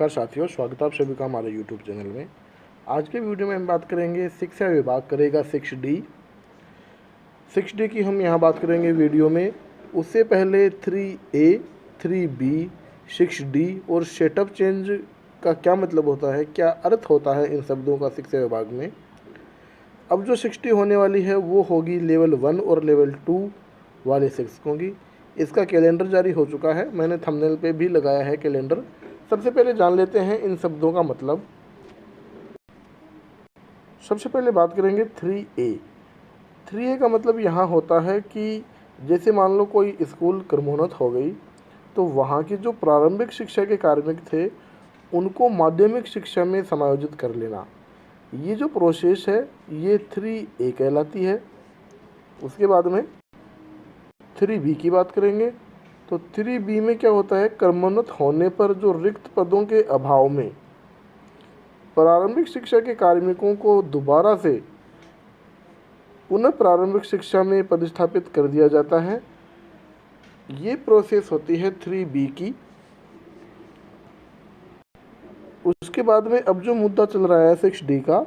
नमस्कार साथियों, स्वागत है आप सभी का हमारे यूट्यूब चैनल में। आज के वीडियो में हम बात करेंगे शिक्षा विभाग करेगा 6D की हम यहाँ बात करेंगे वीडियो में। उससे पहले 3A, 3B, 6D और सेटअप चेंज का क्या मतलब होता है, क्या अर्थ होता है इन शब्दों का शिक्षा विभाग में। अब जो 6D होने वाली है वो होगी लेवल 1 और लेवल 2 वाले शिक्षकों की। इसका कैलेंडर जारी हो चुका है, मैंने थंबनेल पे भी लगाया है कैलेंडर। सबसे पहले जान लेते हैं इन शब्दों का मतलब। सबसे पहले बात करेंगे 3A। 3A का मतलब यहाँ होता है कि जैसे मान लो कोई स्कूल क्रमोन्नत हो गई तो वहाँ की जो प्रारंभिक शिक्षा के कार्मिक थे उनको माध्यमिक शिक्षा में समायोजित कर लेना, ये जो प्रोसेस है ये 3A कहलाती है। उसके बाद में 3B की बात करेंगे तो 3B में क्या होता है, क्रमोन्नत होने पर जो रिक्त पदों के अभाव में प्रारंभिक शिक्षा के कार्मिकों को दोबारा से पुनः प्रारंभिक शिक्षा में पदस्थापित कर दिया जाता है। ये प्रोसेस होती है 3B की। उसके बाद में अब जो मुद्दा चल रहा है 6D का,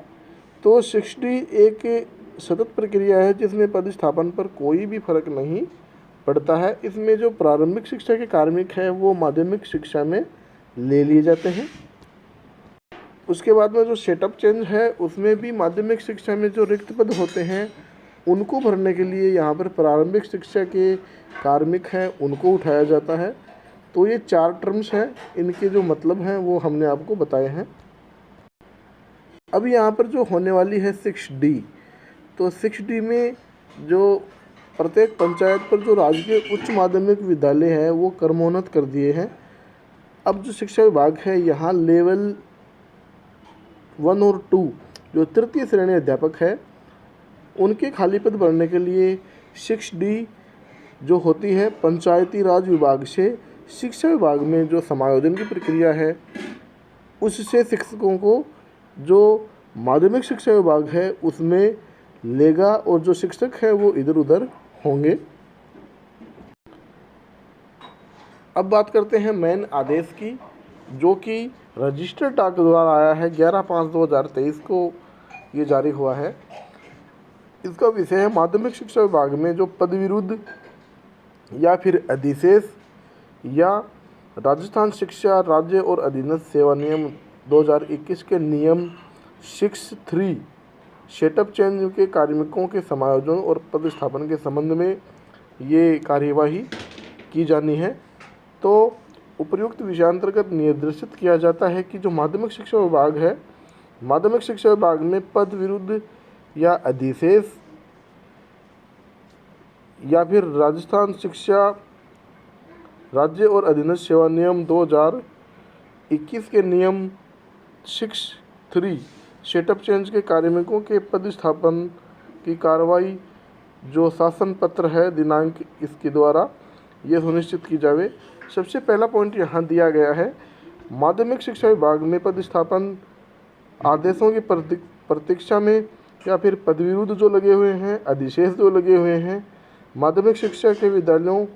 तो 6D एक सतत प्रक्रिया है जिसमें पदस्थापन पर कोई भी फर्क नहीं पड़ता है। इसमें जो प्रारंभिक शिक्षा के कार्मिक हैं वो माध्यमिक शिक्षा में ले लिए जाते हैं। उसके बाद में जो सेटअप चेंज है उसमें भी माध्यमिक शिक्षा में जो रिक्त पद होते हैं उनको भरने के लिए यहाँ पर प्रारंभिक शिक्षा के कार्मिक हैं उनको उठाया जाता है। तो ये 4 टर्म्स हैं, इनके जो मतलब हैं वो हमने आपको बताए हैं। अब यहाँ पर जो होने वाली है 6D, तो 6D में जो प्रत्येक पंचायत पर जो राजकीय उच्च माध्यमिक विद्यालय है वो क्रमोन्नत कर दिए हैं। अब जो शिक्षा विभाग है यहाँ लेवल 1 और 2 जो तृतीय श्रेणी अध्यापक है उनके खाली पद भरने के लिए 6D जो होती है पंचायती राज विभाग से शिक्षा विभाग में जो समायोजन की प्रक्रिया है उससे शिक्षकों को जो माध्यमिक शिक्षा विभाग है उसमें लेगा और जो शिक्षक है वो इधर उधर होंगे। अब बात करते हैं मेन आदेश की, जो कि रजिस्टर डाक द्वारा आया है 11/5/2023 को ये जारी हुआ है। इसका विषय है माध्यमिक शिक्षा विभाग में जो पद विरुद्ध या फिर अधिशेष या राजस्थान शिक्षा राज्य और अधीनस्थ सेवा नियम 2021 के नियम 6(3) सेटअप चेंज के कार्मिकों के समायोजन और पदस्थापन के संबंध में ये कार्यवाही की जानी है। तो उपर्युक्त विषयांतर्गत निर्देशित किया जाता है कि जो माध्यमिक शिक्षा विभाग है, माध्यमिक शिक्षा विभाग में पद विरुद्ध या अधिशेष या फिर राजस्थान शिक्षा राज्य और अधीनस्थ सेवा नियम 2021 के नियम 6(3) सेटअप चेंज के कार्मिकों के पदस्थापन की कार्रवाई जो शासन पत्र है दिनांक इसके द्वारा ये सुनिश्चित की जावे। सबसे पहला पॉइंट यहाँ दिया गया है, माध्यमिक शिक्षा विभाग में पदस्थापन आदेशों की प्रतीक्षा में या फिर पद विरुद्ध जो लगे हुए हैं, अधिशेष जो लगे हुए हैं, माध्यमिक शिक्षा के विद्यालयों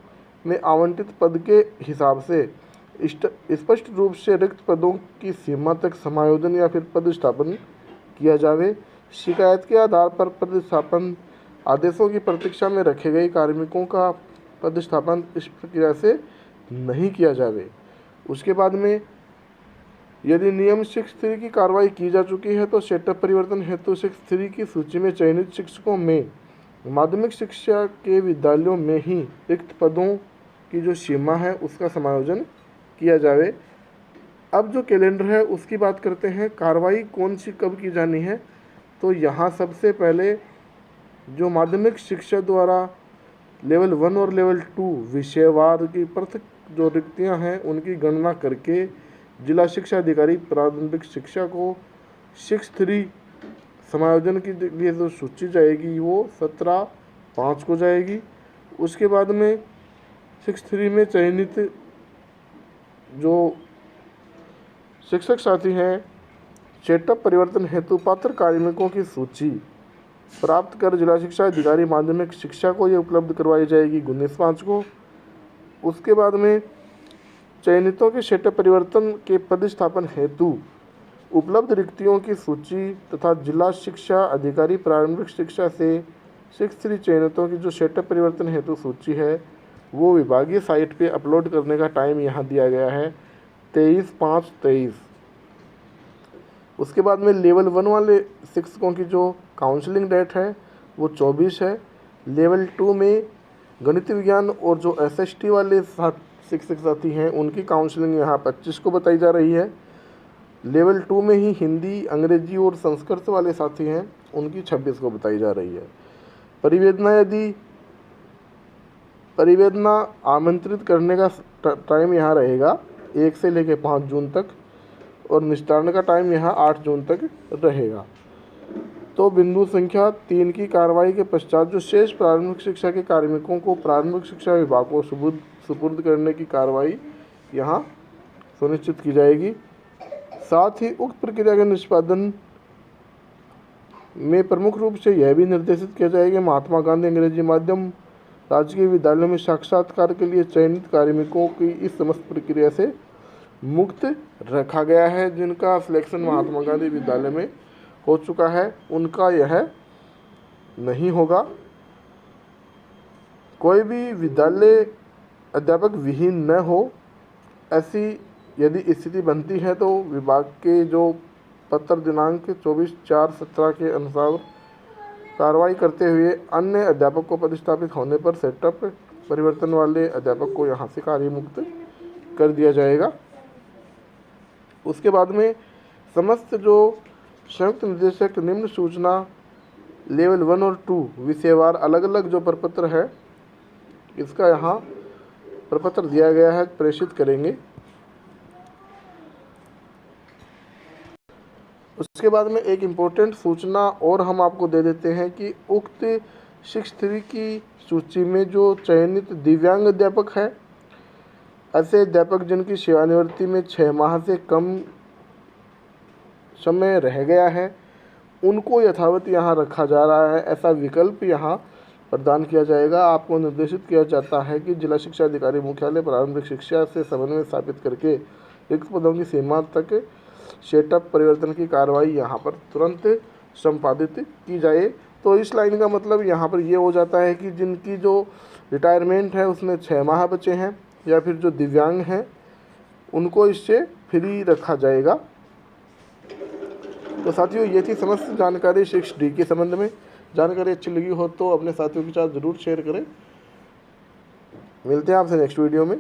में आवंटित पद के हिसाब से स्पष्ट रूप से रिक्त पदों की सीमा तक समायोजन या फिर पदस्थापन किया जावे। शिकायत के आधार पर पदस्थापन आदेशों की प्रतीक्षा में रखे गए कार्मिकों का पदस्थापन इस प्रक्रिया से नहीं किया जावे। उसके बाद में यदि नियम 6(3) की कार्रवाई की जा चुकी है तो सेटअप परिवर्तन हेतु 6(3) की सूची में चयनित शिक्षकों में माध्यमिक शिक्षा के विद्यालयों में ही रिक्त पदों की जो सीमा है उसका समायोजन किया जावे। अब जो कैलेंडर है उसकी बात करते हैं, कार्रवाई कौन सी कब की जानी है। तो यहाँ सबसे पहले जो माध्यमिक शिक्षा द्वारा लेवल 1 और लेवल 2 विषयवार की पृथक जो रिक्तियाँ हैं उनकी गणना करके जिला शिक्षा अधिकारी प्रारंभिक शिक्षा को 6(3) समायोजन के लिए जो सूची जाएगी वो 17/5 को जाएगी। उसके बाद में 6(3) में चयनित जो शिक्षक साथी हैं सेटअप परिवर्तन हेतु पात्र कार्मिकों की सूची प्राप्त कर जिला शिक्षा अधिकारी माध्यमिक शिक्षा को ये उपलब्ध करवाई जाएगी 19/5 को। उसके बाद में चयनितों के सेटअप परिवर्तन के पदस्थापन हेतु उपलब्ध रिक्तियों की सूची तथा जिला शिक्षा अधिकारी प्रारंभिक शिक्षा से 6-3 चयनितों की जो सेटअप परिवर्तन हेतु सूची है वो विभागीय साइट पे अपलोड करने का टाइम यहाँ दिया गया है 23/5/23। उसके बाद में लेवल 1 वाले शिक्षकों की जो काउंसलिंग डेट है वो 24 है। लेवल 2 में गणित विज्ञान और जो SST वाले शिक्षक साथी हैं उनकी काउंसलिंग यहाँ 25 को बताई जा रही है। लेवल 2 में ही हिंदी, अंग्रेजी और संस्कृत वाले साथी हैं उनकी 26 को बताई जा रही है। परिवेदना आमंत्रित करने का टाइम यहाँ रहेगा 1 से लेकर 5 जून तक और निस्तारण का टाइम यहाँ 8 जून तक रहेगा। तो बिंदु संख्या 3 की कार्रवाई के पश्चात जो शेष प्रारंभिक शिक्षा के कार्मिकों को प्रारंभिक शिक्षा विभाग को सुपुर्द करने की कार्रवाई यहाँ सुनिश्चित की जाएगी। साथ ही उक्त प्रक्रिया के निष्पादन में प्रमुख रूप से यह भी निर्देशित किया जाएगा कि महात्मा गांधी अंग्रेजी माध्यम राजकीय विद्यालयों में साक्षात्कार के लिए चयनित कार्मिकों की इस समस्त प्रक्रिया से मुक्त रखा गया है। जिनका सिलेक्शन महात्मा गांधी विद्यालय में हो चुका है उनका यह नहीं होगा। कोई भी विद्यालय अध्यापक विहीन न हो, ऐसी यदि स्थिति बनती है तो विभाग के जो पत्र दिनांक 24/4/17 के अनुसार कार्रवाई करते हुए अन्य अध्यापक को पदस्थापित होने पर सेटअप परिवर्तन वाले अध्यापक को यहाँ से कार्य मुक्त कर दिया जाएगा। उसके बाद में समस्त जो संयुक्त निदेशक निम्न सूचना लेवल 1 और 2 विषयवार अलग अलग जो प्रपत्र है इसका यहाँ प्रपत्र दिया गया है, प्रेषित करेंगे। उसके बाद में एक इम्पोर्टेंट सूचना और हम आपको दे देते हैं कि उक्त 6-3 की सूची में जो चयनित दिव्यांग अध्यापक है, ऐसे अध्यापक जिनकी सेवानिवृत्ति में 6 माह से कम समय रह गया है, उनको यथावत यहाँ रखा जा रहा है। ऐसा विकल्प यहाँ प्रदान किया जाएगा। आपको निर्देशित किया जाता है कि जिला शिक्षा अधिकारी मुख्यालय प्रारंभिक शिक्षा से समन्वय स्थापित करके रिक्त पदों की सीमा तक सेटअप परिवर्तन की कार्रवाई यहाँ पर तुरंत संपादित की जाए। तो इस लाइन का मतलब यहाँ पर ये हो जाता है कि जिनकी जो रिटायरमेंट है उसमें 6 माह बचे हैं या फिर जो दिव्यांग हैं उनको इससे फ्री रखा जाएगा। तो साथियों ये थी समस्त जानकारी 6D के संबंध में। जानकारी अच्छी लगी हो तो अपने साथियों के साथ ज़रूर शेयर करें। मिलते हैं आपसे नेक्स्ट वीडियो में।